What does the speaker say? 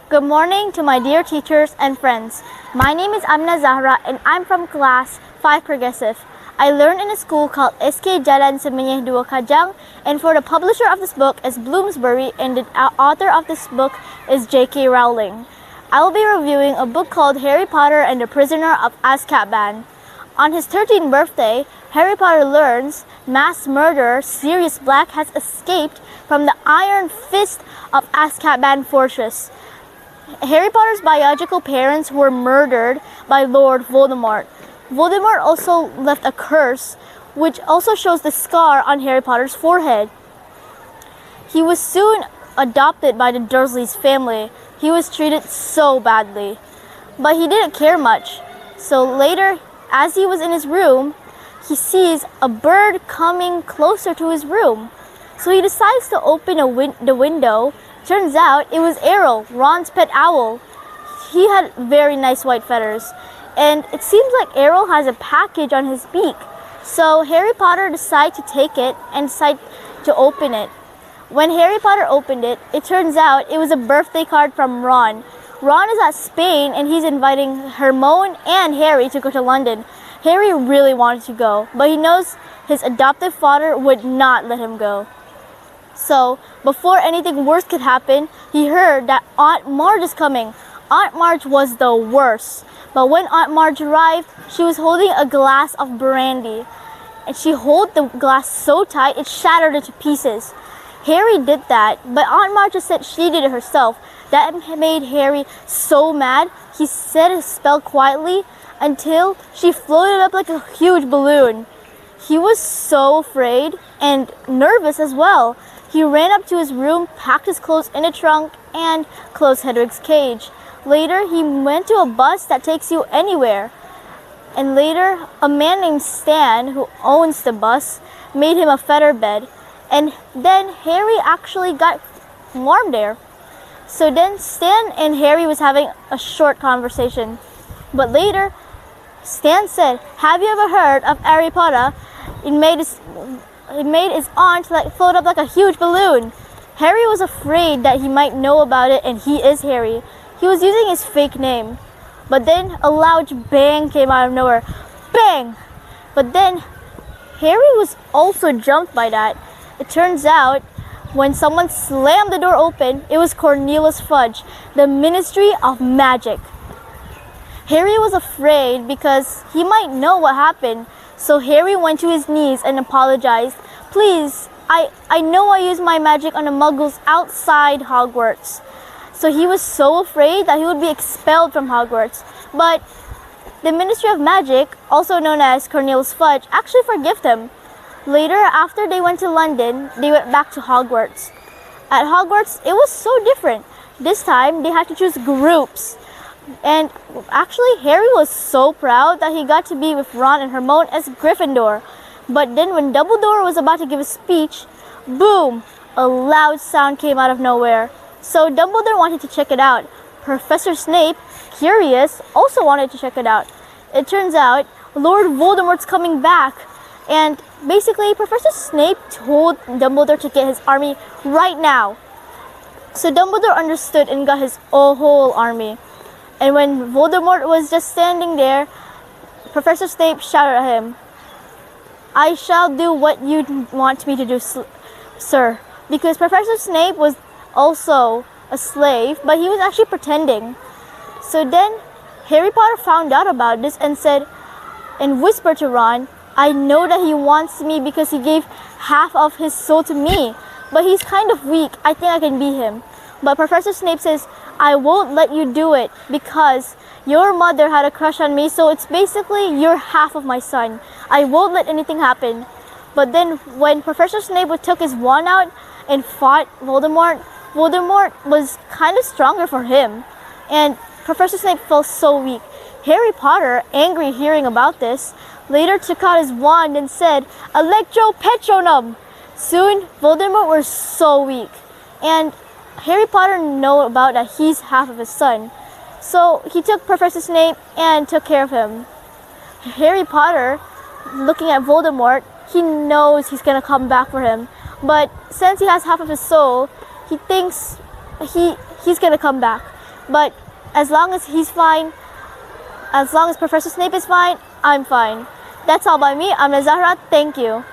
Good morning to my dear teachers and friends. My name is Amina Zahra and I'm from class 5 Progressive. I learned in a school called SK Jalan Semenyih Dua Kajang, and for the publisher of this book is Bloomsbury and the author of this book is J.K. Rowling. I will be reviewing a book called Harry Potter and the Prisoner of Azkaban. On his 13th birthday, Harry Potter learns mass murderer Sirius Black has escaped from the iron fist of Azkaban fortress. Harry Potter's biological parents were murdered by Lord Voldemort. Voldemort also left a curse, which also shows the scar on Harry Potter's forehead. He was soon adopted by the Dursleys family. He was treated so badly, but he didn't care much. So later, as he was in his room, he sees a bird coming closer to his room. So he decides to open the window. Turns out it was Errol, Ron's pet owl. He had very nice white feathers, and it seems like Errol has a package on his beak. So Harry Potter decides to take it and decide to open it. When Harry Potter opened it, it turns out it was a birthday card from Ron. Ron is at Spain and he's inviting Hermione and Harry to go to London. Harry really wanted to go, but he knows his adoptive father would not let him go. So, before anything worse could happen, he heard that Aunt Marge is coming. Aunt Marge was the worst. But when Aunt Marge arrived, she was holding a glass of brandy. And she held the glass so tight, it shattered into pieces. Harry did that, but Aunt Marge said she did it herself. That made Harry so mad, he said a spell quietly until she floated up like a huge balloon. He was so afraid and nervous as well. He ran up to his room, packed his clothes in a trunk, and closed Hedwig's cage. Later, he went to a bus that takes you anywhere. And later, a man named Stan, who owns the bus, made him a feather bed. And then Harry actually got warm there. So then Stan and Harry was having a short conversation. But later, Stan said, "Have you ever heard of Harry Potter? It made his aunt float up like a huge balloon." Harry was afraid that he might know about it, and he is Harry. He was using his fake name. But then a loud bang came out of nowhere. Bang! But then Harry was also jumped by that. It turns out when someone slammed the door open, it was Cornelius Fudge, the Ministry of Magic. Harry was afraid because he might know what happened. So Harry went to his knees and apologized. "Please, I know I used my magic on the muggles outside Hogwarts." So he was so afraid that he would be expelled from Hogwarts. But the Ministry of Magic, also known as Cornelius Fudge, actually forgave him. Later, after they went to London, they went back to Hogwarts. At Hogwarts, it was so different. This time, they had to choose groups. And actually, Harry was so proud that he got to be with Ron and Hermione as Gryffindor. But then when Dumbledore was about to give a speech, boom, a loud sound came out of nowhere. So Dumbledore wanted to check it out. Professor Snape, curious, also wanted to check it out. It turns out Lord Voldemort's coming back. And basically, Professor Snape told Dumbledore to get his army right now. So Dumbledore understood and got his whole army. And when Voldemort was just standing there, Professor Snape shouted at him, "I shall do what you want me to do, sir." Because Professor Snape was also a slave, but he was actually pretending. So then Harry Potter found out about this and said, and whispered to Ron, "I know that he wants me because he gave half of his soul to me, but he's kind of weak. I think I can beat him." But Professor Snape says, "I won't let you do it because your mother had a crush on me, so it's basically you're half of my son. I won't let anything happen." But then when Professor Snape took his wand out and fought Voldemort, Voldemort was kind of stronger for him. And Professor Snape felt so weak. Harry Potter, angry hearing about this, later took out his wand and said, "Electro Petronum." Soon, Voldemort was so weak. And Harry Potter knew about that he's half of his son. So he took Professor Snape and took care of him. Harry Potter, looking at Voldemort, he knows he's gonna come back for him. But since he has half of his soul, he thinks he's gonna come back. but as long as he's fine, as long as Professor Snape is fine, I'm fine. That's all by me. I'm Zahra. Thank you.